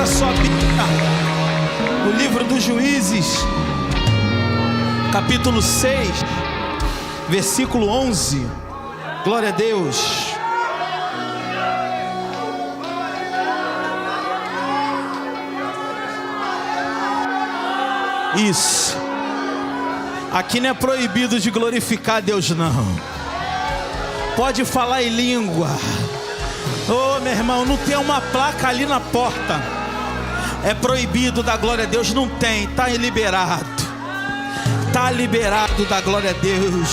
Abra sua Bíblia no livro dos Juízes, capítulo 6, versículo 11. Glória a Deus. Isso. Aqui não é proibido de glorificar Deus, não. Pode falar em língua. Oh, meu irmão, não tem uma placa ali na porta. É proibido da glória a Deus. Não tem, está liberado. Está liberado da glória a Deus.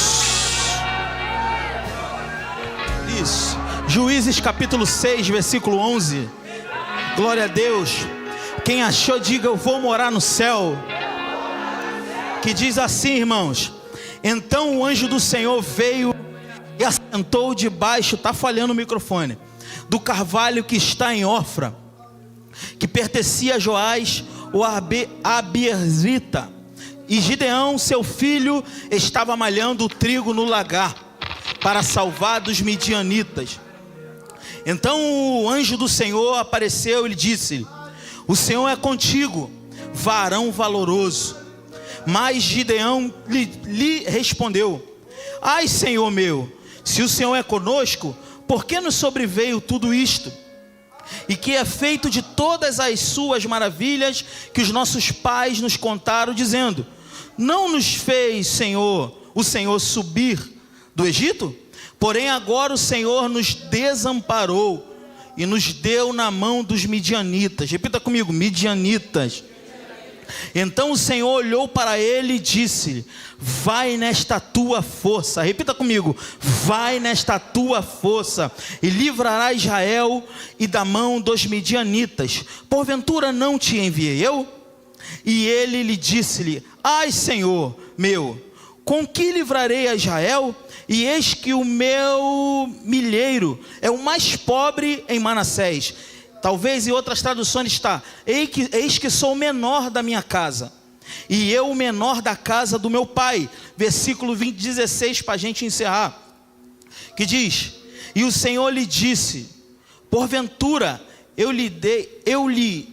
Isso. Juízes capítulo 6, versículo 11. Glória a Deus. Quem achou, diga: eu vou morar no céu. Que diz assim, irmãos: então o anjo do Senhor veio e assentou debaixo, está falhando o microfone, do carvalho que está em Ofra, que pertencia a Joás, o Abiezrita. E Gideão, seu filho, estava malhando o trigo no lagar, para salvar dos midianitas. Então o anjo do Senhor apareceu e lhe disse: o Senhor é contigo, varão valoroso. Mas Gideão lhe respondeu: ai, Senhor meu, se o Senhor é conosco, por que nos sobreveio tudo isto? E que é feito de todas as suas maravilhas que os nossos pais nos contaram, dizendo: não nos fez o Senhor subir do Egito? Porém agora o Senhor nos desamparou e nos deu na mão dos midianitas. Repita comigo: midianitas. Então o Senhor olhou para ele e disse: vai nesta tua força. Repita comigo: vai nesta tua força, e livrará Israel e da mão dos midianitas. Porventura não te enviei eu? E ele lhe disse-lhe: ai, Senhor meu, com que livrarei a Israel? E eis que o meu milheiro é o mais pobre em Manassés. Talvez em outras traduções está: eis que sou o menor da minha casa, e eu o menor da casa do meu pai. Versículo 16 para a gente encerrar, que diz: e o Senhor lhe disse: porventura eu lhe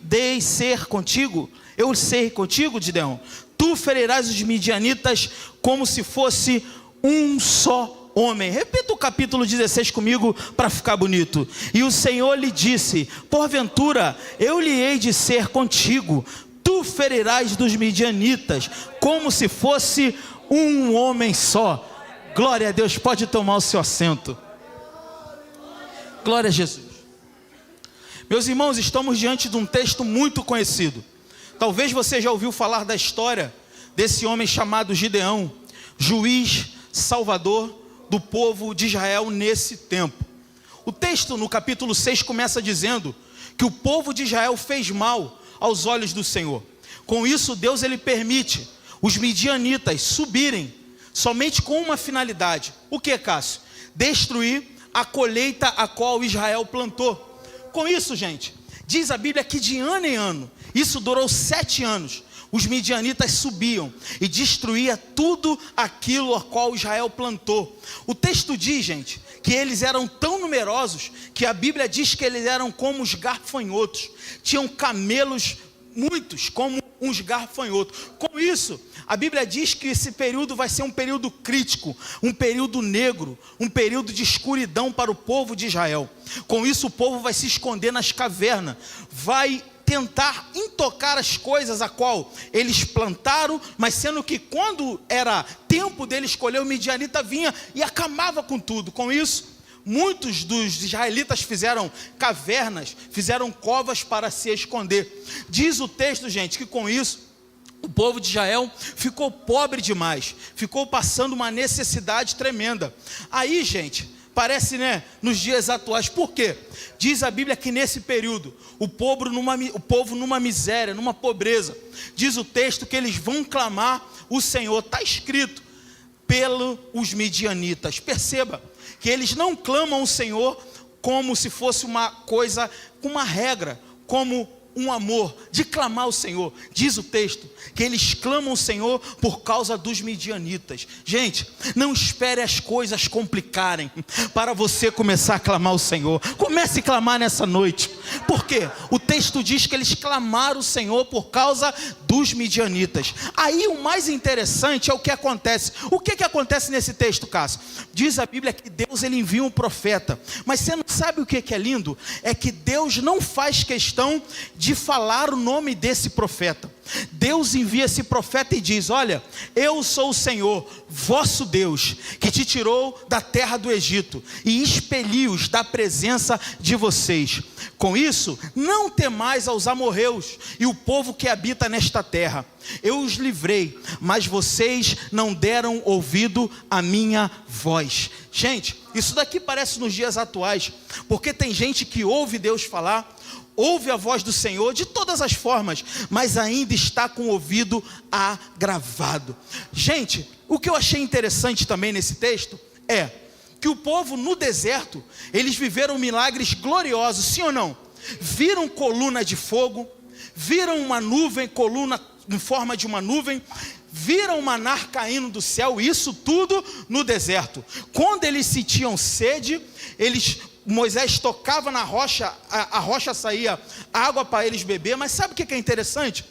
dei ser contigo? Eu ser contigo, Gideão? Tu ferirás os midianitas como se fosse um só homem. Repita o capítulo 16 comigo para ficar bonito. E o Senhor lhe disse: porventura eu lhe hei de ser contigo? Tu ferirás dos midianitas como se fosse um homem só. Glória a Deus. Pode tomar o seu assento. Glória a Jesus. Meus irmãos, estamos diante de um texto muito conhecido. Talvez você já ouviu falar da história desse homem chamado Gideão, juiz, salvador do povo de Israel nesse tempo. O texto no capítulo 6 começa dizendo que o povo de Israel fez mal aos olhos do Senhor. Com isso, Deus ele permite os midianitas subirem somente com uma finalidade. O que, Cássio? Destruir a colheita a qual Israel plantou. Com isso, gente, diz a Bíblia que de ano em ano, isso durou 7 anos, os midianitas subiam e destruía tudo aquilo a qual Israel plantou. O texto diz, gente, que eles eram tão numerosos que a Bíblia diz que eles eram como os gafanhotos. Tinham camelos muitos, como uns gafanhotos. Com isso, a Bíblia diz que esse período vai ser um período crítico, um período negro, um período de escuridão para o povo de Israel. Com isso, o povo vai se esconder nas cavernas, vai tentar intocar as coisas a qual eles plantaram, mas sendo que quando era tempo deles colher, o midianita vinha e acabava com tudo. Com isso, muitos dos israelitas fizeram cavernas, fizeram covas para se esconder. Diz o texto, gente, que com isso o povo de Israel ficou pobre demais, ficou passando uma necessidade tremenda. Aí, gente, parece, né, nos dias atuais. Por quê? Diz a Bíblia que nesse período, o povo numa miséria, numa pobreza. Diz o texto que eles vão clamar o Senhor. Está escrito, pelos midianitas. Perceba que eles não clamam o Senhor como se fosse uma coisa, uma regra, como um amor de clamar ao Senhor. Diz o texto que eles clamam ao Senhor por causa dos midianitas. Gente, não espere as coisas complicarem para você começar a clamar ao Senhor. Comece a clamar nessa noite. Por quê? O texto diz que eles clamaram ao Senhor por causa dos midianitas. Aí o mais interessante é o que acontece. O que acontece nesse texto, Cássio? Diz a Bíblia que Deus ele envia um profeta. Mas você não sabe o que é lindo? É que Deus não faz questão de falar o nome desse profeta. Deus envia esse profeta e diz: olha, eu sou o Senhor, vosso Deus, que te tirou da terra do Egito e expeli-os da presença de vocês. Com isso, não temais aos amorreus e o povo que habita nesta terra. Eu os livrei, mas vocês não deram ouvido à minha voz. Gente, isso daqui parece nos dias atuais, porque tem gente que ouve Deus falar, ouve a voz do Senhor de todas as formas, mas ainda está com o ouvido agravado. Gente, o que eu achei interessante também nesse texto é que o povo no deserto, eles viveram milagres gloriosos, sim ou não? Viram coluna de fogo, viram uma nuvem, coluna em forma de uma nuvem, viram maná caindo do céu, isso tudo no deserto. Quando eles sentiam sede, Moisés tocava na rocha, a rocha saía água para eles beber. Mas sabe o que é interessante?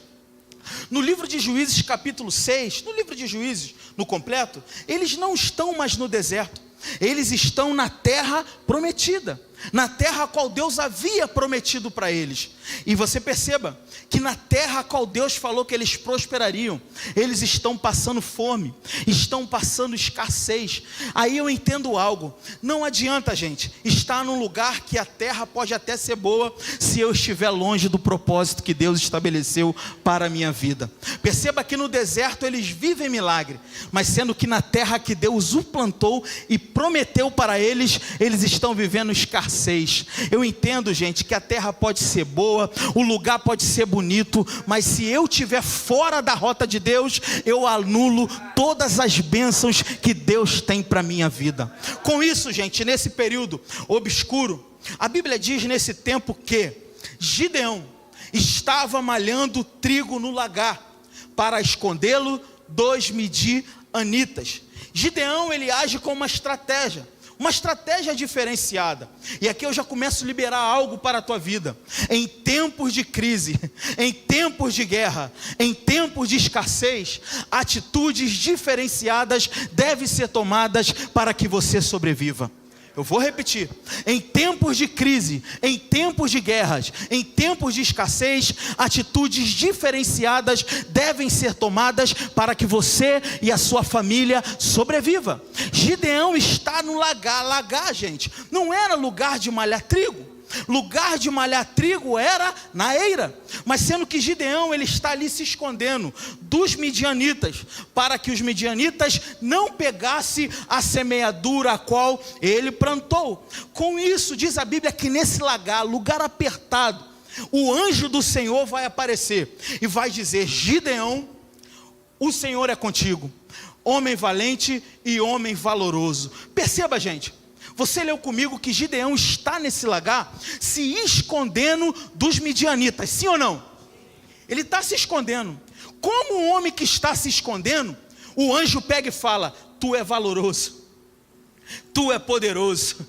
No livro de Juízes capítulo 6, no livro de Juízes, no completo, eles não estão mais no deserto, eles estão na terra prometida, na terra a qual Deus havia prometido para eles. E você perceba que na terra a qual Deus falou que eles prosperariam, eles estão passando fome, estão passando escassez. Aí eu entendo algo: não adianta, gente, estar num lugar que a terra pode até ser boa, se eu estiver longe do propósito que Deus estabeleceu para a minha vida. Perceba que no deserto eles vivem milagre, mas sendo que na terra que Deus o plantou e prometeu para eles, eles estão vivendo escassez. Eu entendo, gente, que a terra pode ser boa, o lugar pode ser bonito, mas se eu estiver fora da rota de Deus, eu anulo todas as bênçãos que Deus tem para a minha vida. Com isso, gente, nesse período obscuro, a Bíblia diz nesse tempo que Gideão estava malhando trigo no lagar para escondê-lo dos midianitas. Gideão, ele age com uma estratégia diferenciada. E aqui eu já começo a liberar algo para a tua vida. Em tempos de crise, em tempos de guerra, em tempos de escassez, atitudes diferenciadas devem ser tomadas para que você sobreviva. Eu vou repetir: em tempos de crise, em tempos de guerras, em tempos de escassez, atitudes diferenciadas devem ser tomadas para que você e a sua família sobreviva. Gideão está no lagar, gente, não era lugar de malhar trigo. Lugar de malhar trigo era na eira, mas sendo que Gideão ele está ali se escondendo dos midianitas, para que os midianitas não pegassem a semeadura a qual ele plantou. Com isso, diz a Bíblia que nesse lugar apertado, o anjo do Senhor vai aparecer e vai dizer: Gideão, o Senhor é contigo, homem valente e homem valoroso. Perceba, gente, você leu comigo que Gideão está nesse lagar se escondendo dos midianitas, sim ou não? Ele está se escondendo. Como um homem que está se escondendo, o anjo pega e fala: tu é valoroso, tu é poderoso,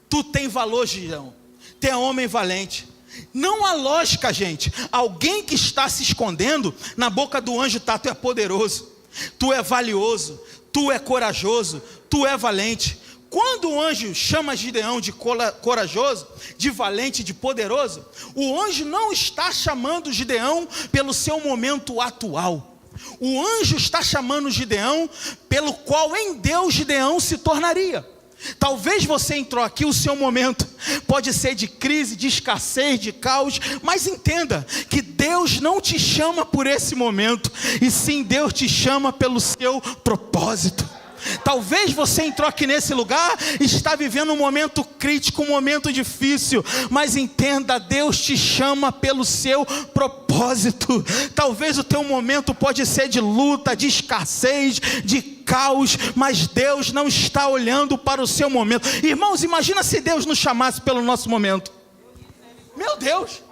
tu tem valor, Gideão, tu é homem valente. Não há lógica, gente, alguém que está se escondendo, na boca do anjo está: tu é poderoso, tu é valioso, tu é corajoso, tu é valente. Quando o anjo chama Gideão de corajoso, de valente, de poderoso, o anjo não está chamando Gideão pelo seu momento atual. O anjo está chamando Gideão pelo qual em Deus Gideão se tornaria. Talvez você entrou aqui, o seu momento pode ser de crise, de escassez, de caos, mas entenda que Deus não te chama por esse momento, e sim Deus te chama pelo seu propósito. Talvez você entrou aqui nesse lugar e está vivendo um momento crítico, um momento difícil, mas entenda, Deus te chama pelo seu propósito. Talvez o teu momento pode ser de luta, de escassez, de caos, mas Deus não está olhando para o seu momento. Irmãos, imagina se Deus nos chamasse pelo nosso momento. Meu Deus,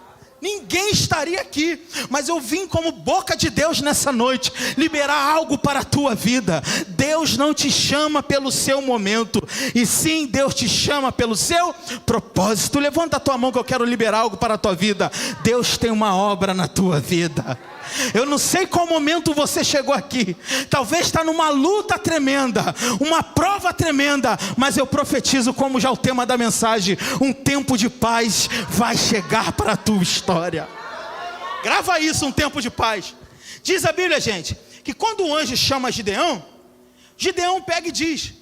ninguém estaria aqui, mas eu vim como boca de Deus nessa noite, liberar algo para a tua vida. Deus não te chama pelo seu momento, e sim Deus te chama pelo seu propósito. Levanta a tua mão que eu quero liberar algo para a tua vida. Deus tem uma obra na tua vida. Eu não sei qual momento você chegou aqui, talvez está numa luta tremenda, uma prova tremenda, mas eu profetizo, como já o tema da mensagem, um tempo de paz vai chegar para a tua história. Grava isso, um tempo de paz. Diz a Bíblia, gente, que quando o anjo chama Gideão, Gideão pega e diz: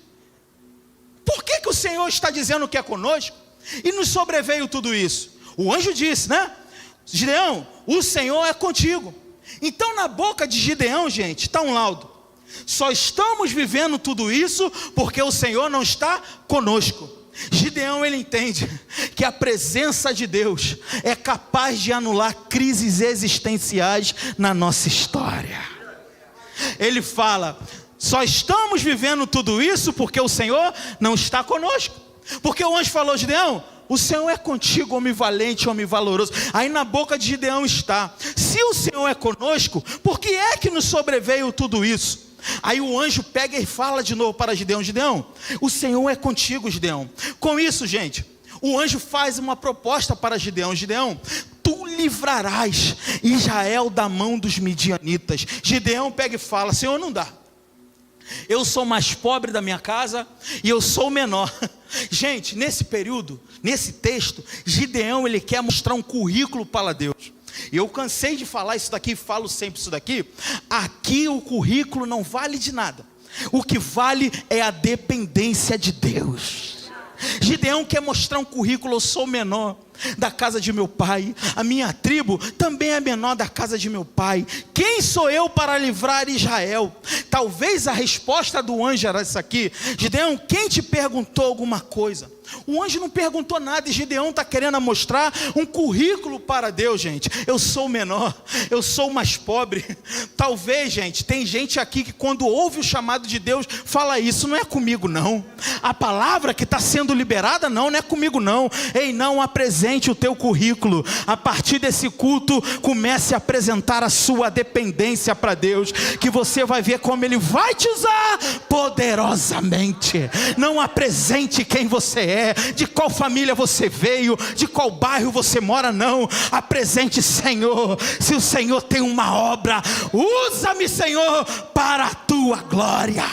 por que o Senhor está dizendo que é conosco e nos sobreveio tudo isso? O anjo disse, né? Gideão, o Senhor é contigo. Então na boca de Gideão, gente, está um laudo: só estamos vivendo tudo isso porque o Senhor não está conosco. Gideão, ele entende que a presença de Deus é capaz de anular crises existenciais na nossa história. Ele fala: só estamos vivendo tudo isso porque o Senhor não está conosco. Porque o anjo falou: Gideão, o Senhor é contigo, homem valente, homem valoroso. Aí na boca de Gideão está: se o Senhor é conosco, por que é que nos sobreveio tudo isso? Aí o anjo pega e fala de novo para Gideão: Gideão, o Senhor é contigo, Gideão. Com isso, gente, o anjo faz uma proposta para Gideão: Gideão, tu livrarás Israel da mão dos midianitas. Gideão pega e fala: Senhor, não dá. Eu sou mais pobre da minha casa e eu sou o menor. Gente, nesse período, nesse texto, Gideão, ele quer mostrar um currículo para Deus. E eu cansei de falar isso daqui, falo sempre isso daqui. Aqui o currículo não vale de nada. O que vale é a dependência de Deus. Gideão quer mostrar um currículo: eu sou o menor da casa de meu pai, a minha tribo também é menor da casa de meu pai. Quem sou eu para livrar Israel? Talvez a resposta do anjo era essa aqui: Gideão, quem te perguntou alguma coisa? O anjo não perguntou nada, e Gideão está querendo mostrar um currículo para Deus, gente. Eu sou o menor, eu sou o mais pobre. Talvez, gente, tem gente aqui que quando ouve o chamado de Deus, fala: isso não é comigo não. A palavra que está sendo liberada não é comigo não. Ei, não apresente o teu currículo. A partir desse culto, comece a apresentar a sua dependência para Deus, que você vai ver como Ele vai te usar poderosamente. Não apresente quem você é, de qual família você veio, de qual bairro você mora, não. Apresente: Senhor, se o Senhor tem uma obra, usa-me, Senhor, para a tua glória.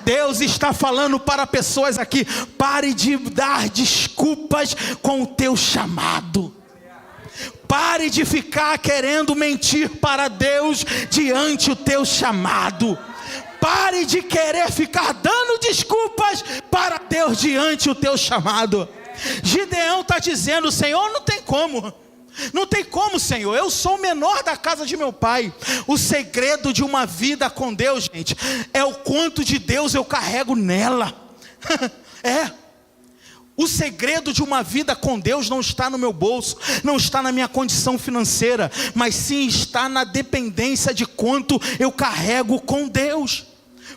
Deus está falando para pessoas aqui: pare de dar desculpas com o teu chamado. Pare de ficar querendo mentir para Deus diante do teu chamado. Pare de querer ficar dando desculpas para Deus diante do teu chamado. Gideão está dizendo: Senhor, não tem como. Não tem como, Senhor, eu sou o menor da casa de meu pai. O segredo de uma vida com Deus, gente, é o quanto de Deus eu carrego nela. O segredo de uma vida com Deus não está no meu bolso, não está na minha condição financeira, mas sim está na dependência de quanto eu carrego com Deus.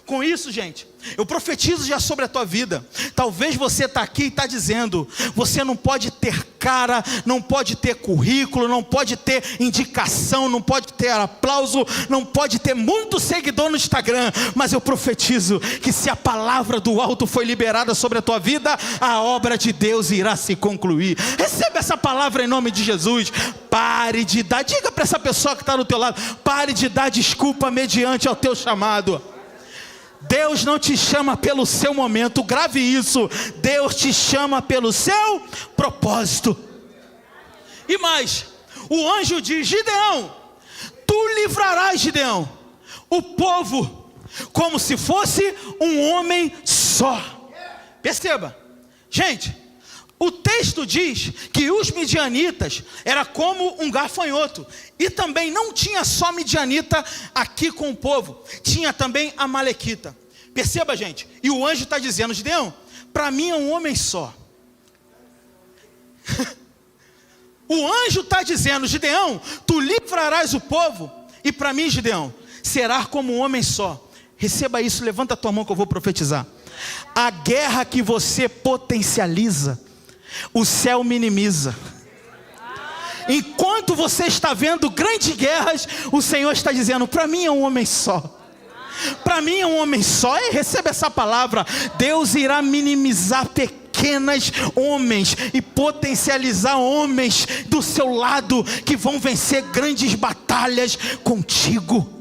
Com isso, gente, eu profetizo já sobre a tua vida. Talvez você está aqui e está dizendo: você não pode ter cara, não pode ter currículo, não pode ter indicação, não pode ter aplauso, não pode ter muito seguidor no Instagram. Mas eu profetizo que se a palavra do alto foi liberada sobre a tua vida, a obra de Deus irá se concluir. Receba essa palavra em nome de Jesus. Pare de dar, diga para essa pessoa que está do teu lado: pare de dar desculpa mediante ao teu chamado. Deus não te chama pelo seu momento, grave isso. Deus te chama pelo seu propósito. E mais, o anjo diz: Gideão, tu livrarás, Gideão, o povo como se fosse um homem só. Perceba, gente, o texto diz que os midianitas era como um gafanhoto. E também não tinha só midianita aqui com o povo, tinha também amalequita. Perceba, gente, e o anjo está dizendo: Gideão, para mim é um homem só. O anjo está dizendo: Gideão, tu livrarás o povo, e para mim, Gideão, será como um homem só. Receba isso, levanta a tua mão que eu vou profetizar. A guerra que você potencializa, o céu minimiza. Enquanto você está vendo grandes guerras, o Senhor está dizendo: para mim é um homem só. Para mim é um homem só. E receba essa palavra: Deus irá minimizar pequenos homens e potencializar homens do seu lado que vão vencer grandes batalhas contigo.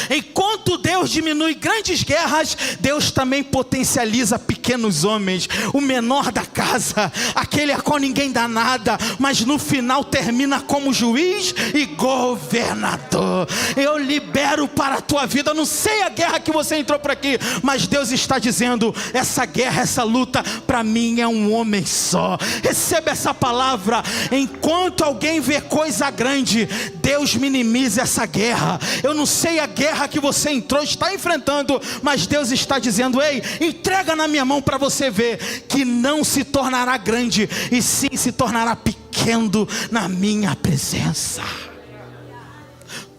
Enquanto Deus diminui grandes guerras, Deus também potencializa pequenos homens. O menor da casa, aquele a qual ninguém dá nada, mas no final termina como juiz e governador. Eu libero para a tua vida. Eu não sei a guerra que você entrou por aqui, mas Deus está dizendo: essa guerra, essa luta, para mim é um homem só. Receba essa palavra. Enquanto alguém vê coisa grande, Deus minimiza essa guerra. Eu não sei a guerra que você entrou, está enfrentando, mas Deus está dizendo: ei, entrega na minha mão para você ver que não se tornará grande, e sim se tornará pequeno na minha presença.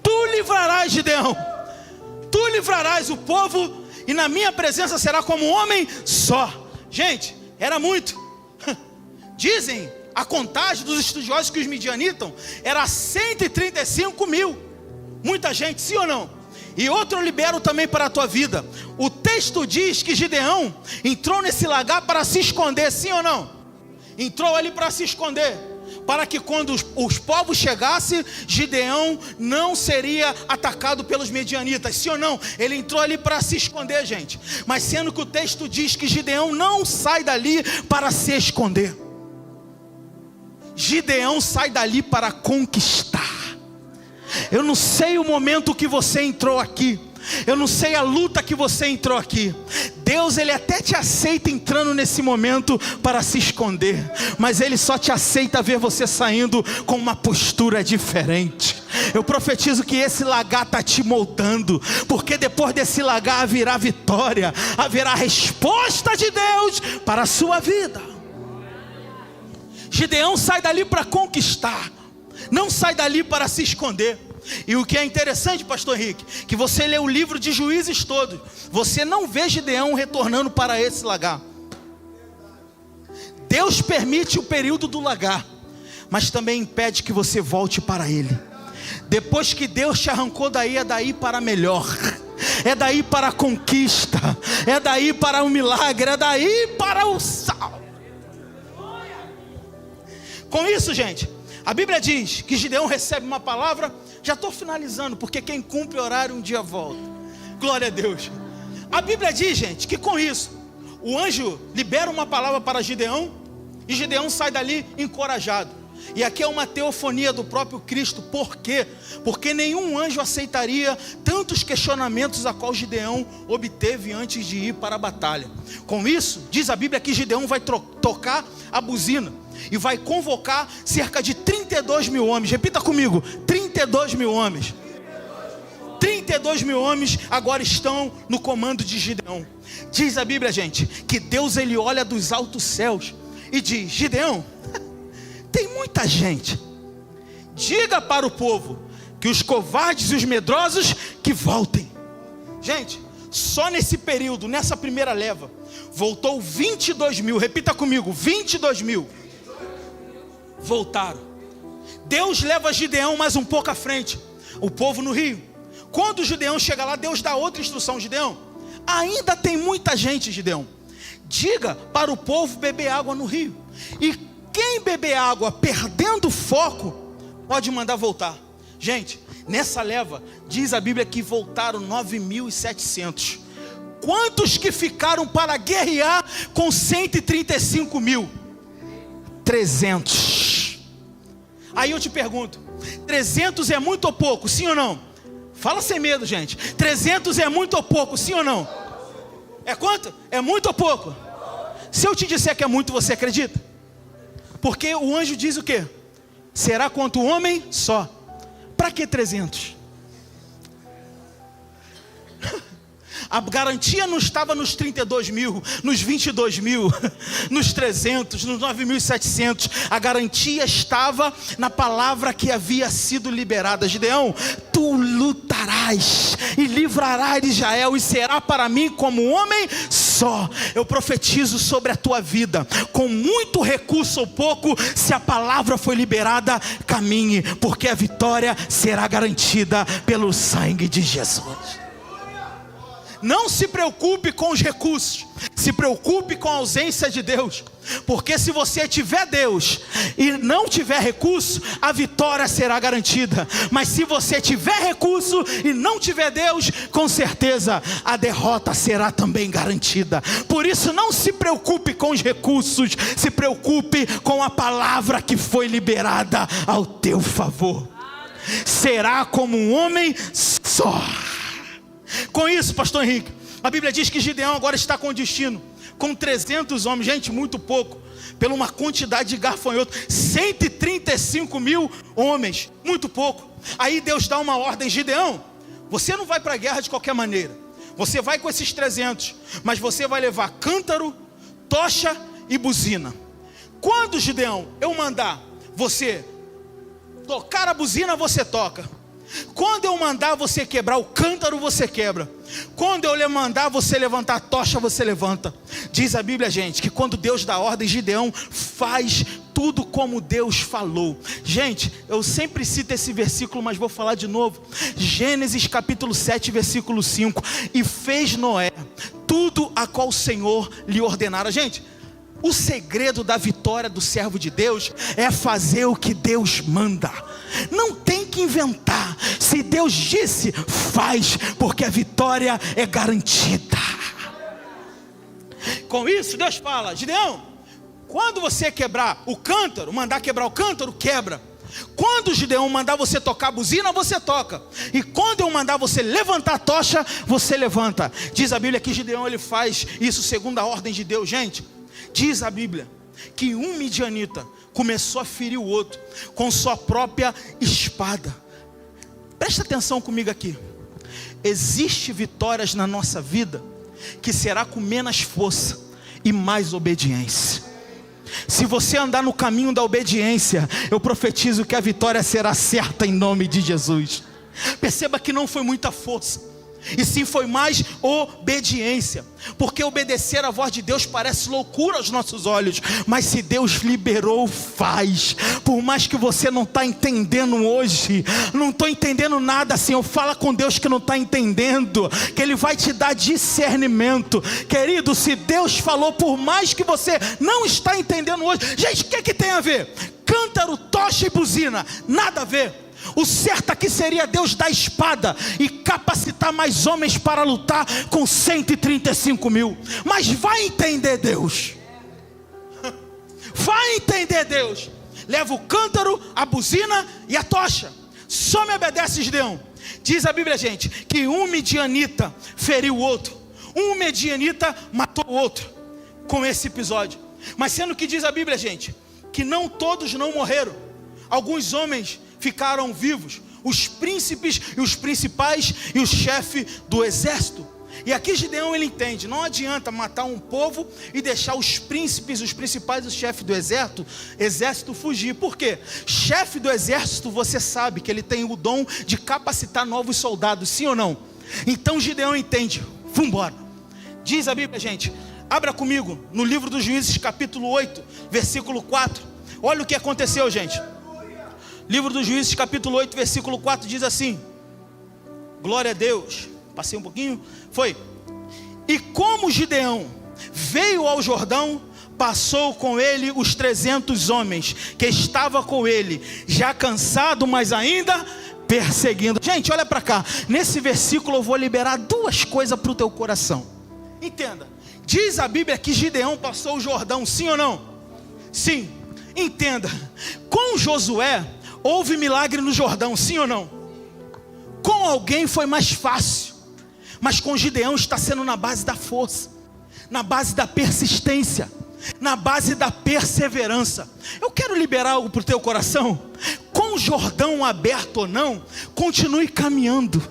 Tu livrarás, Gideão, tu livrarás o povo, e na minha presença será como um homem só. Gente, era muito. Dizem a contagem dos estudiosos que os midianitas era 135 mil. Muita gente, sim ou não? E outro eu libero também para a tua vida. O texto diz que Gideão entrou nesse lagar para se esconder, sim ou não? Entrou ali para se esconder, para que quando os povos chegassem, Gideão não seria atacado pelos medianitas, sim ou não? Ele entrou ali para se esconder, gente. Mas sendo que o texto diz que Gideão não sai dali para se esconder, Gideão sai dali para conquistar. Eu não sei o momento que você entrou aqui, eu não sei a luta que você entrou aqui. Deus, Ele até te aceita entrando nesse momento para se esconder, mas Ele só te aceita ver você saindo com uma postura diferente. Eu profetizo que esse lagar está te moldando, porque depois desse lagar haverá vitória, haverá resposta de Deus para a sua vida. Gideão sai dali para conquistar, não sai dali para se esconder. E o que é interessante, pastor Henrique, que você lê o livro de Juízes todo, você não vê Gideão retornando para esse lagar. Deus permite o período do lagar, mas também impede que você volte para ele. Depois que Deus te arrancou daí, é daí para melhor, é daí para a conquista, é daí para o milagre, é daí para o sal. Com isso, gente, a Bíblia diz que Gideão recebe uma palavra. Já estou finalizando, porque quem cumpre horário um dia volta. Glória a Deus. A Bíblia diz, gente, que com isso o anjo libera uma palavra para Gideão, e Gideão sai dali encorajado. E aqui é uma teofonia do próprio Cristo. Por quê? Porque nenhum anjo aceitaria tantos questionamentos a qual Gideão obteve antes de ir para a batalha. Com isso, diz a Bíblia que Gideão vai tocar a buzina e vai convocar cerca de 32 mil homens. Repita comigo: 32 mil homens. 32 mil homens agora estão no comando de Gideão. Diz a Bíblia, gente, que Deus, Ele olha dos altos céus e diz: Gideão, tem muita gente. Diga para o povo que os covardes e os medrosos que voltem. Gente, só nesse período, nessa primeira leva, voltou 22 mil. Repita comigo: 22 mil voltaram. Deus leva Gideão mais um pouco à frente, o povo no rio. Quando Gideão chega lá, Deus dá outra instrução: Gideão, ainda tem muita gente, Gideão. Diga para o povo beber água no rio, e quem beber água perdendo o foco, pode mandar voltar. Gente, nessa leva, diz a Bíblia que voltaram 9.700. Quantos que ficaram para guerrear com 135 mil? 300. Aí eu te pergunto: 300 é muito ou pouco, sim ou não? Fala sem medo, gente. 300 é muito ou pouco, sim ou não? É quanto? É muito ou pouco? Se eu te disser que é muito, você acredita? Porque o anjo diz o quê? Será quanto homem só. Para que 300? A garantia não estava nos 32 mil, nos 22 mil, nos 300, nos 9.700. A garantia estava na palavra que havia sido liberada. Gideão, tu lutarás levantarás e livrarás Israel, e será para mim como um homem só. Eu profetizo sobre a tua vida, com muito recurso ou pouco, se a palavra foi liberada, caminhe, porque a vitória será garantida pelo sangue de Jesus. Não se preocupe com os recursos, se preocupe com a ausência de Deus, porque se você tiver Deus e não tiver recurso, a vitória será garantida. Mas se você tiver recurso e não tiver Deus, com certeza a derrota será também garantida. Por isso não se preocupe com os recursos, se preocupe com a palavra que foi liberada ao teu favor. Será como um homem só. Com isso, pastor Henrique, a Bíblia diz que Gideão agora está com destino, com 300 homens, gente, muito pouco, pela uma quantidade de gafanhotos, 135 mil homens, muito pouco. Aí Deus dá uma ordem: Gideão, você não vai para a guerra de qualquer maneira, você vai com esses 300, mas você vai levar cântaro, tocha e buzina. Quando, Gideão, eu mandar você tocar a buzina, você toca. Quando eu mandar você quebrar o cântaro, você quebra. Quando eu lhe mandar você levantar a tocha, você levanta. Diz a Bíblia, gente, que quando Deus dá ordem, Gideão faz tudo como Deus falou. Gente, eu sempre cito esse versículo, mas vou falar de novo. Gênesis capítulo 7, versículo 5. E fez Noé tudo a qual o Senhor lhe ordenara. Gente, o segredo da vitória do servo de Deus é fazer o que Deus manda. Não tem que inventar. Se Deus disse, faz, porque a vitória é garantida. Com isso, Deus fala: Gideão, quando você quebrar o cântaro, mandar quebrar o cântaro, quebra. Quando Gideão mandar você tocar a buzina, você toca. E quando eu mandar você levantar a tocha, você levanta. Diz a Bíblia que Gideão ele faz isso segundo a ordem de Deus. Gente, diz a Bíblia que um midianita começou a ferir o outro com sua própria espada. Presta atenção comigo aqui. Existem vitórias na nossa vida que será com menos força e mais obediência. Se você andar no caminho da obediência, eu profetizo que a vitória será certa em nome de Jesus. Perceba que não foi muita força, e sim foi mais obediência. Porque obedecer a voz de Deus parece loucura aos nossos olhos, mas se Deus liberou, faz. Por mais que você não está entendendo hoje, não estou entendendo nada, Senhor, fala com Deus que não está entendendo, que Ele vai te dar discernimento. Querido, se Deus falou, por mais que você não está entendendo hoje, gente, o que tem a ver? Cântaro, tocha e buzina, nada a ver. O certo aqui seria Deus dar espada e capacitar mais homens para lutar com 135 mil. Mas vai entender Deus. Vai entender Deus. Leva o cântaro, a buzina e a tocha. Só me obedece, Gideão. Diz a Bíblia, gente, que um midianita feriu o outro. Um midianita matou o outro com esse episódio. Mas sendo que diz a Bíblia, gente, que não todos não morreram. Alguns homens ficaram vivos, os príncipes e os principais e o chefe do exército. E aqui Gideão ele entende, não adianta matar um povo e deixar os príncipes, os principais e o chefe do exército fugir. Por quê? Chefe do exército, você sabe que ele tem o dom de capacitar novos soldados, sim ou não? Então Gideão entende, vamos embora. Diz a Bíblia, gente, abra comigo no livro dos Juízes capítulo 8, versículo 4. Olha o que aconteceu, gente. Livro dos Juízes, capítulo 8, versículo 4, diz assim: glória a Deus. Passei um pouquinho, foi. E como Gideão veio ao Jordão, passou com ele os 300 homens que estavam com ele, já cansado, mas ainda perseguindo. Gente, olha para cá. Nesse versículo eu vou liberar duas coisas para o teu coração. Entenda. Diz a Bíblia que Gideão passou o Jordão, sim ou não? Sim. Entenda. Com Josué houve milagre no Jordão, sim ou não? Com alguém foi mais fácil, mas com Gideão está sendo na base da força, na base da persistência, na base da perseverança. Eu quero liberar algo para o teu coração. Com o Jordão aberto ou não, continue caminhando.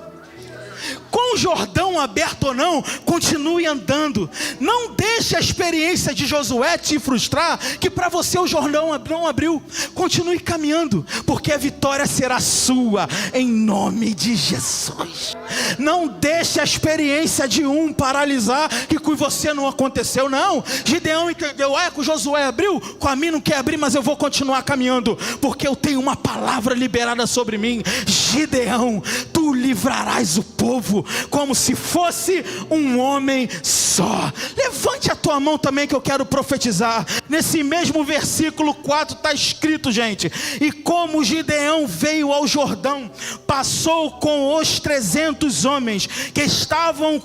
Com o Jordão aberto ou não, continue andando. Não deixe a experiência de Josué te frustrar, que para você o Jordão não abriu. Continue caminhando, porque a vitória será sua, em nome de Jesus. Não deixe a experiência de um paralisar, que com você não aconteceu. Não, Gideão entendeu, com Josué abriu, com a mim não quer abrir, mas eu vou continuar caminhando, porque eu tenho uma palavra liberada sobre mim. Gideão, tu livrarás o povo como se fosse um homem só. Levante a tua mão também, que eu quero profetizar. Nesse mesmo versículo 4 está escrito, gente: e como Gideão veio ao Jordão, passou com os 300 homens que estavam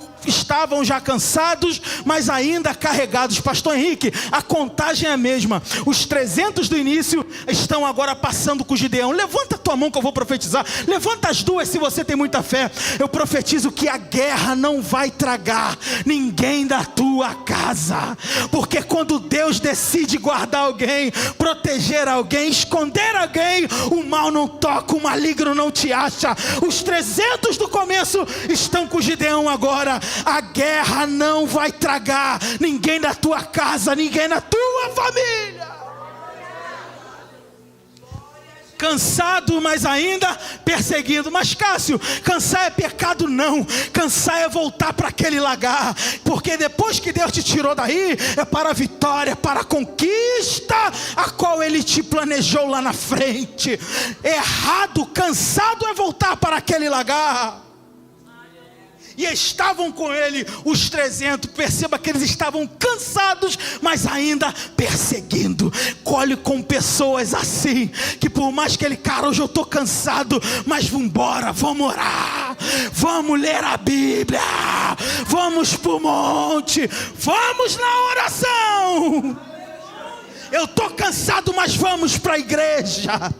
já cansados, mas ainda carregados. Pastor Henrique, a contagem é a mesma. Os 300 do início estão agora passando com Gideão. Levanta a tua mão que eu vou profetizar. Levanta as duas se você tem muita fé. Eu profetizo que a guerra não vai tragar ninguém da tua casa, porque quando Deus decide guardar alguém, proteger alguém, esconder alguém, o mal não toca, o maligno não te acha. Os 300 do começo estão com Gideão agora. A guerra não vai tragar ninguém da tua casa, ninguém da tua família. Cansado, mas ainda perseguindo. Mas Cássio, cansar é pecado? Não, cansar é voltar para aquele lagar, porque depois que Deus te tirou daí, é para a vitória, para a conquista, a qual Ele te planejou lá na frente. Errado, cansado é voltar para aquele lagar. E estavam com ele os 300. Perceba que eles estavam cansados, mas ainda perseguindo. Colhe com pessoas assim, que por mais que ele, cara, hoje eu estou cansado, mas vamos embora, vamos orar, vamos ler a Bíblia, vamos para o monte, vamos na oração. Eu estou cansado, mas vamos para a igreja.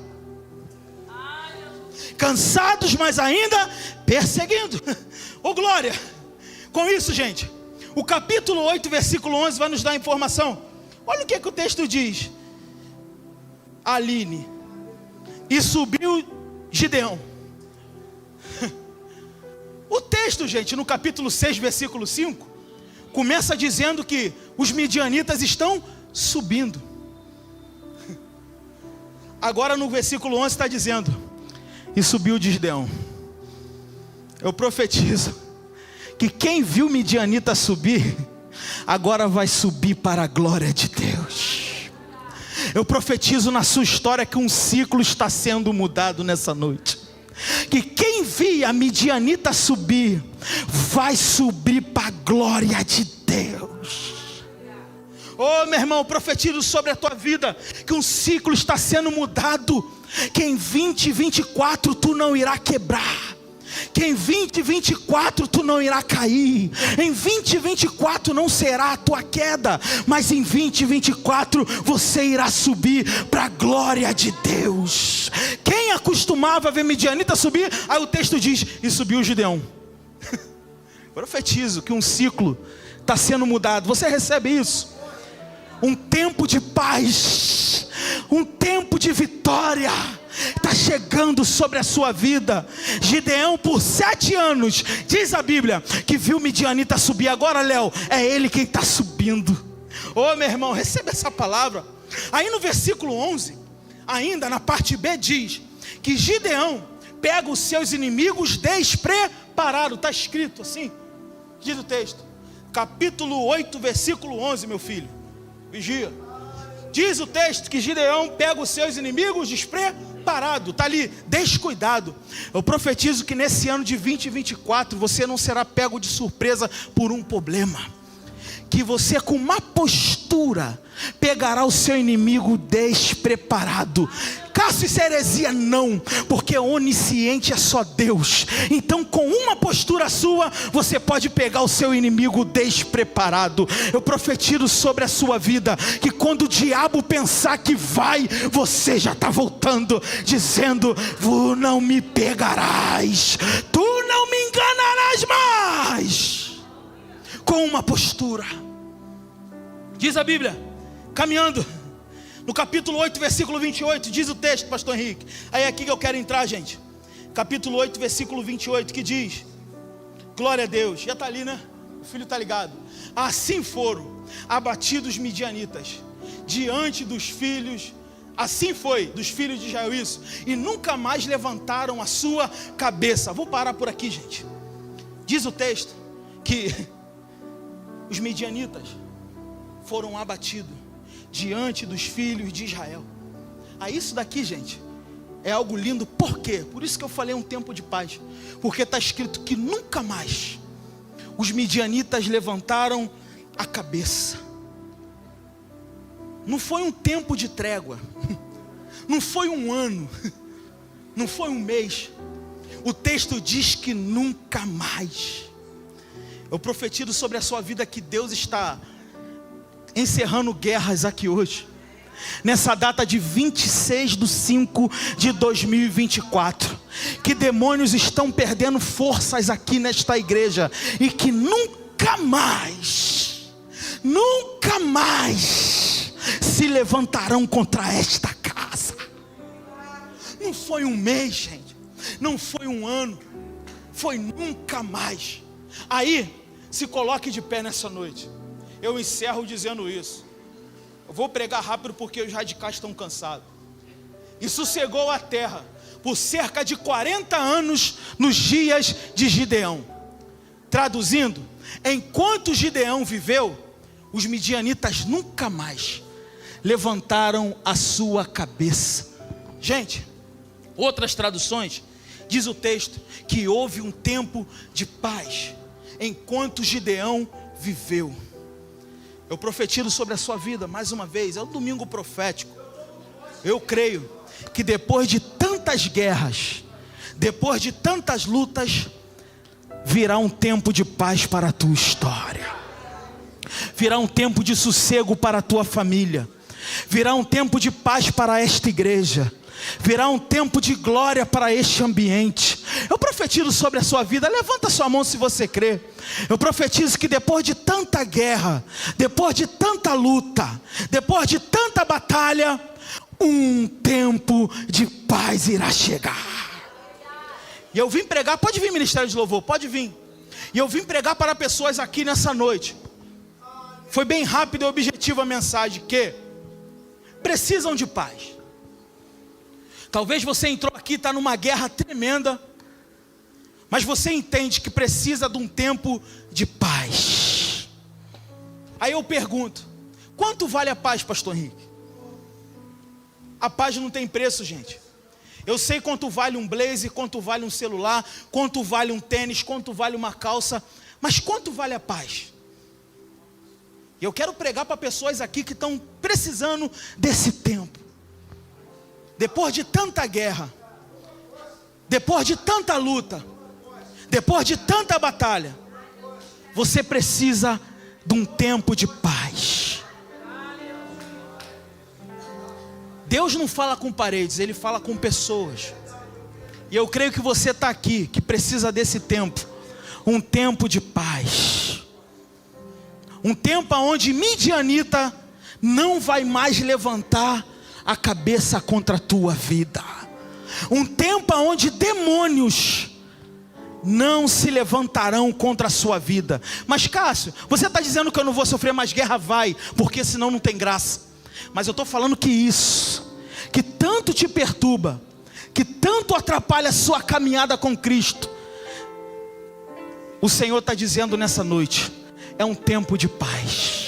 Cansados, mas ainda perseguindo. Ô glória! Com isso, gente, o capítulo 8, versículo 11 vai nos dar informação. Olha o que o texto diz. Aline: e subiu Gideão. O texto, gente, no capítulo 6, versículo 5, começa dizendo que os midianitas estão subindo. Agora no versículo 11 está dizendo: e subiu Gideão. Eu profetizo que quem viu midianita subir, agora vai subir para a glória de Deus. Eu profetizo na sua história que um ciclo está sendo mudado nessa noite. Que quem via a midianita subir, vai subir para a glória de Deus. Oh meu irmão, profetizo sobre a tua vida que um ciclo está sendo mudado. Que em 2024 tu não irá quebrar. Que em 2024 tu não irá cair. Em 2024 não será a tua queda, mas em 2024 você irá subir para a glória de Deus. Quem acostumava a ver midianita subir, aí o texto diz: e subiu Gideão. Profetizo que um ciclo está sendo mudado. Você recebe isso? Um tempo de paz, um tempo de vitória está chegando sobre a sua vida. Gideão por 7 anos, diz a Bíblia, que viu midianita subir. Agora, Léo, é ele quem está subindo. Ô meu irmão, receba essa palavra. Aí no versículo 11, ainda na parte B, diz que Gideão pega os seus inimigos despreparados. Está escrito assim, diz o texto, capítulo 8, versículo 11, meu filho, vigia. Diz o texto que Gideão pega os seus inimigos despreparado, está ali, descuidado. Eu profetizo que nesse ano de 2024 você não será pego de surpresa por um problema. Que você, com uma postura, pegará o seu inimigo despreparado. Cássio, isso é heresia? Não, porque onisciente é só Deus. Então com uma postura sua, você pode pegar o seu inimigo despreparado. Eu profetizo sobre a sua vida, que quando o diabo pensar que vai, você já está voltando, dizendo: tu não me pegarás, tu não me enganarás mais. Com uma postura, diz a Bíblia, caminhando, no capítulo 8, versículo 28, diz o texto, pastor Henrique. Aí é aqui que eu quero entrar, gente. Capítulo 8, versículo 28, que diz: Glória a Deus. Já está ali, né? O filho está ligado. Assim foram abatidos os midianitas diante dos filhos. Assim foi dos filhos de Israel isso. E nunca mais levantaram a sua cabeça. Vou parar por aqui, gente. Diz o texto que os midianitas foram abatidos diante dos filhos de Israel. Aí isso daqui, gente, é algo lindo. Por quê? Por isso que eu falei um tempo de paz. Porque está escrito que nunca mais os midianitas levantaram a cabeça. Não foi um tempo de trégua, não foi um ano, não foi um mês. O texto diz que nunca mais. Eu profetizo sobre a sua vida que Deus está encerrando guerras aqui hoje, nessa data de 26/5/2024, que demônios estão perdendo forças aqui nesta igreja, e que nunca mais se levantarão contra esta casa. Não foi um mês, gente, não foi um ano, foi nunca mais. Aí, se coloque de pé nessa noite. Eu encerro dizendo isso. Eu vou pregar rápido porque os radicais estão cansados. E sossegou a terra por cerca de 40 anos nos dias de Gideão. Traduzindo, enquanto Gideão viveu, os midianitas nunca mais levantaram a sua cabeça. Gente, outras traduções, diz o texto, que houve um tempo de paz enquanto Gideão viveu. Eu profetizo sobre a sua vida, mais uma vez, é um domingo profético. Eu creio que depois de tantas guerras, depois de tantas lutas, virá um tempo de paz para a tua história. Virá um tempo de sossego para a tua família. Virá um tempo de paz para esta igreja. Virá um tempo de glória para este ambiente. Eu profetizo sobre a sua vida. Levanta sua mão se você crê. Eu profetizo que depois de tanta guerra, depois de tanta luta, depois de tanta batalha, um tempo de paz irá chegar. E eu vim pregar, pode vir, ministério de louvor, pode vir. E eu vim pregar para pessoas aqui nessa noite. Foi bem rápido e objetivo a mensagem, que precisam de paz. Talvez você entrou aqui e está numa guerra tremenda, mas você entende que precisa de um tempo de paz. Aí eu pergunto, quanto vale a paz, pastor Henrique? A paz não tem preço, gente. Eu sei quanto vale um blazer, quanto vale um celular, quanto vale um tênis, quanto vale uma calça, mas quanto vale a paz? E eu quero pregar para pessoas aqui que estão precisando desse tempo. Depois de tanta guerra, depois de tanta luta, depois de tanta batalha, você precisa de um tempo de paz. Deus não fala com paredes, Ele fala com pessoas. E eu creio que você está aqui, que precisa desse tempo. Um tempo de paz. Um tempo onde midianita não vai mais levantar a cabeça contra a tua vida. Um tempo onde demônios não se levantarão contra a sua vida. Mas Cássio, você está dizendo que eu não vou sofrer mais guerra? Vai, porque senão não tem graça. Mas eu estou falando que isso, que tanto te perturba, que tanto atrapalha a sua caminhada com Cristo, o Senhor está dizendo nessa noite, é um tempo de paz.